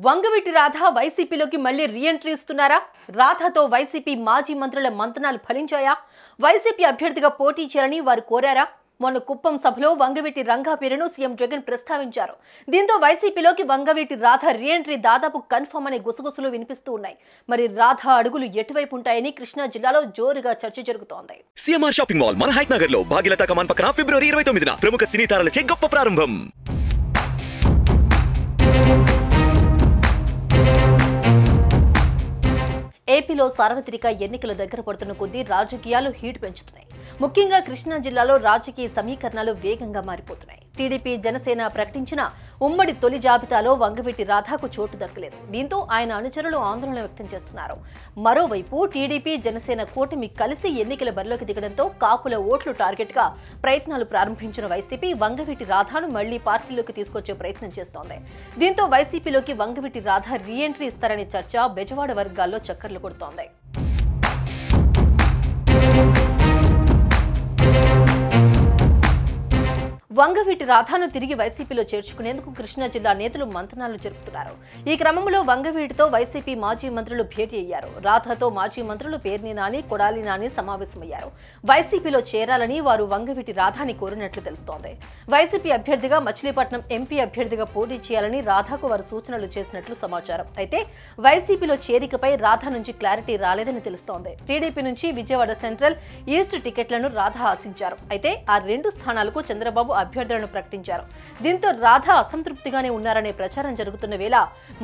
వంగవీటి రాధ వైసీపీలోకి మళ్లీ రీఎంట్రీ ఇస్తున్నారా? రాధతో వైసీపీ మాజీ మంత్రుల మంతనాలు ఫలించాయా? వైసీపీ అభ్యర్థిగా పోటీ చేయాలని వారు కోరారా? మొన్న కుప్పం సభలో వంగవీటి రంగా పేరును సీఎం జగన్ ప్రస్తావించారు. దీంతో వైసీపీలోకి వంగవీటి రాధ రీఎంట్రీ దాదాపు కన్ఫర్మ్ అనే గుసగుసలు వినిపిస్తూ ఉన్నాయి. మరి రాధ అడుగులు ఎటువైపు ఉంటాయని కృష్ణా జిల్లాలో జోరుగా చర్చ జరుగుతోంది. సిఎంఆర్ షాపింగ్ మాల్ మన హైట్ నగర్ లో భాగ్యలతా కమాన్ పక్కన ఫిబ్రవరి 29న ప్రముఖ సినీ తారలచే గొప్ప ప్రారంభం. ఏపీలో సార్వత్రిక ఎన్నికల దగ్గర పడుతున్న కొద్దీ రాజకీయాలు హీట్ పెంచుతున్నాయి. ముఖ్యంగా కృష్ణా జిల్లాలో రాజకీయ సమీకరణాలు వేగంగా మారిపోతున్నాయి. టీడీపీ జనసేన ప్రకటించిన ఉమ్మడి తొలి జాబితాలో వంగవీటి రాధకు చోటు దక్కలేదు. దీంతో ఆయన అనుచరులు ఆందోళన వ్యక్తం చేస్తున్నారు. మరోవైపు టీడీపీ జనసేన కూటమి కలిసి ఎన్నికల బరిలోకి దిగడంతో కాపుల ఓట్లు టార్గెట్ గా ప్రయత్నాలు ప్రారంభించిన వైసీపీ వంగవీటి రాధను మళ్లీ పార్టీలోకి తీసుకొచ్చే ప్రయత్నం చేస్తోంది. దీంతో వైసీపీలోకి వంగవీటి రాధ రీఎంట్రీ ఇస్తారనే చర్చ బెజవాడ వర్గాల్లో చక్కర్లు కొడుతోంది. వంగవీటి రాధను తిరిగి వైసీపీలో చేర్చుకునేందుకు కృష్ణా జిల్లా నేతలు మంతనాలు జరుపుతున్నారు. ఈ క్రమంలో వంగవీటితో వైసీపీ మాజీ మంత్రులు భేటీ అయ్యారు. రాధతో మాజీ మంత్రులు పేర్ని నాని, కొడాలి నాని సమావేశమయ్యారు. వైసీపీలో చేరాలని వారు వంగవీటి రాధాని కోరినట్లు తెలుస్తోంది. వైసీపీ అభ్యర్థిగా మచిలీపట్నం ఎంపీ అభ్యర్థిగా పోటీ చేయాలని రాధకు వారు సూచనలు చేసినట్లు సమాచారం. అయితే వైసీపీలో చేరికపై రాధ నుంచి క్లారిటీ రాలేదని తెలుస్తోంది. టీడీపీ నుంచి విజయవాడ సెంట్రల్, ఈస్ట్ టికెట్లను రాధ ఆశించారు. అయితే ఆ రెండు స్థానాలకు చంద్రబాబు అభ్యర్థులను ప్రకటించారు. దీంతో రాధ అసంతృప్తిగానే ఉన్నారనే ప్రచారం జరుగుతున్న వేళ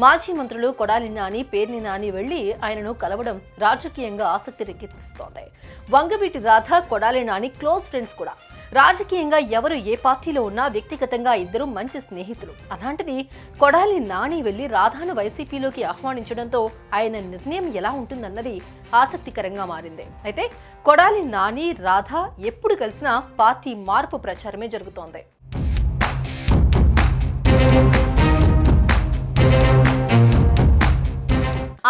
మాజీ మంత్రులు కొడాలి నాని, పేర్ని నాని వెళ్లి ఆయనను కలవడం రాజకీయంగా ఆసక్తి రేకెత్తిస్తోంది. వంగవీటి రాధ, కొడాలి నాని క్లోజ్ ఫ్రెండ్స్ కూడా. రాజకీయంగా ఎవరు ఏ పార్టీలో ఉన్నా వ్యక్తిగతంగా ఇద్దరు మంచి స్నేహితులు. అలాంటిది కొడాలి నాని వెళ్లి రాధను వైసీపీలోకి ఆహ్వానించడంతో ఆయన నిర్ణయం ఎలా ఉంటుందన్నది ఆసక్తికరంగా మారింది. అయితే కొడాలి నాని, రాధ ఎప్పుడు కలిసినా పార్టీ మార్పు ప్రచారమే జరుగుతోంది.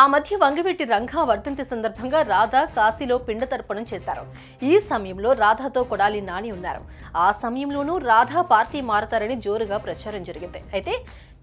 ఆ మధ్య వంగవీటి రంగా వర్ధంతి సందర్భంగా రాధ కాశీలో పిండ తర్పణం చేశారు. ఈ సమయంలో రాధతో కొడాలి నాని ఉన్నారు. ఆ సమయంలోనూ రాధ పార్టీ మారతారని జోరుగా ప్రచారం జరిగింది. అయితే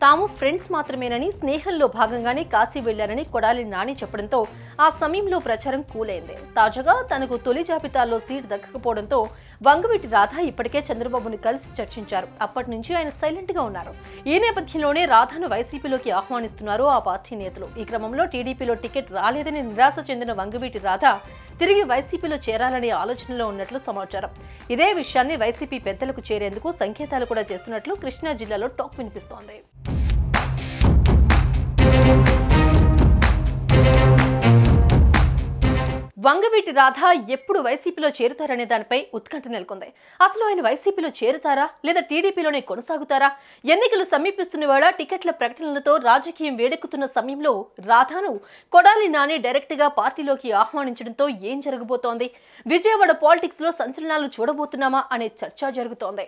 తాము ఫ్రెండ్స్ మాత్రమేనని, స్నేహంలో భాగంగానే కాశీ వెళ్లారని కొడాలి నాని చెప్పడంతో ఆ సమయంలో ప్రచారం కూలైంది. తాజాగా తనకు తొలి జాబితాలో సీట్ దక్కకపోవడంతో వంగవీటి రాధ ఇప్పటికే చంద్రబాబును కలిసి చర్చించారు. అప్పటి నుంచి ఆయన సైలెంట్ గా ఉన్నారు. ఈ నేపథ్యంలోనే రాధను వైసీపీలోకి ఆహ్వానిస్తున్నారు ఆ పార్టీ నేతలు. ఈ క్రమంలో టీడీపీలో టికెట్ రాలేదని నిరాశ చెందిన వంగవీటి రాధ తిరిగి వైసీపీలో చేరాలనే ఆలోచనలో ఉన్నట్లు సమాచారం. ఇదే విషయాన్ని వైసీపీ పెద్దలకు చేరేందుకు సంకేతాలు కూడా చేస్తున్నట్లు కృష్ణా జిల్లాలో టాక్ వినిపిస్తోంది. వంగవీటి రాధ ఎప్పుడు వైసీపీలో చేరుతారనే దానిపై ఉత్కంఠ నెలకొంది. అసలు ఆయన వైసీపీలో చేరుతారా లేదా టీడీపీలోనే కొనసాగుతారా? ఎన్నికలు సమీపిస్తున్న వేళ టికెట్ల ప్రకటనలతో రాజకీయం వేడెక్కుతున్న సమయంలో రాధను కొడాలి నాని డైరెక్ట్ గా పార్టీలోకి ఆహ్వానించడంతో ఏం జరగబోతోంది? విజయవాడ పాలిటిక్స్ లో సంచలనాలు చూడబోతున్నామా అనే చర్చ జరుగుతోంది.